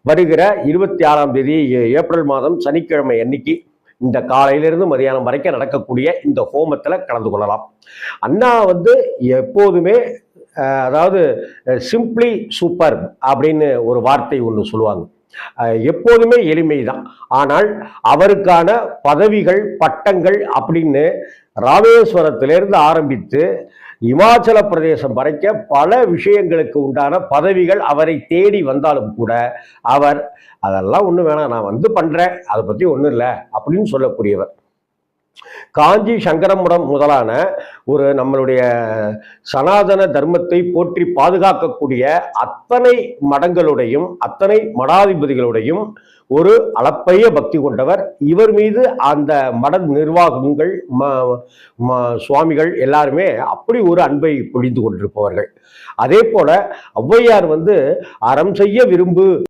வருகிற 26ஆம் தேதி ஏப்ரல் மாதம் சனிக்கிழமை அன்னைக்கு இந்த காலையிலிருந்து மதியானம் வரைக்கும் நடக்கக்கூடிய இந்த ஹோமத்தில் கலந்து கொள்ளலாம். அண்ணா எப்போதுமே அதாவது சிம்பிளி சூப்பர் அப்படின்னு ஒரு வார்த்தை ஒன்று சொல்லுவாங்க. எப்போதுமே எளிமைதான். ஆனால் அவருக்கான பதவிகள் பட்டங்கள் அப்படின்னு ராமேஸ்வரத்திலிருந்து ஆரம்பித்து இமாச்சல பிரதேசம் வரைக்க பல விஷயங்களுக்கு உண்டான பதவிகள் அவரை தேடி வந்தாலும் கூட அவர் அதெல்லாம் ஒன்றும் வேணாம், நான் பண்றேன், அதை பற்றி ஒன்றும் இல்லை அப்படின்னு சொல்லக்கூடியவர். காஞ்சி சங்கரமுடம் முதலான ஒரு நம்மளுடைய சனாதன தர்மத்தை போற்றி பாதுகாக்கக்கூடிய அத்தனை மடங்களுடையும் அத்தனை மடாதிபதிகளுடையும் ஒரு அளப்பரிய பக்தி கொண்டவர். இவர் மீது அந்த மட நிர்வாகங்கள் சுவாமிகள் எல்லாருமே அப்படி ஒரு அன்பை பொழிந்து கொண்டிருப்பவர்கள். அதே போல ஔவையார் அறம் செய்ய விரும்பு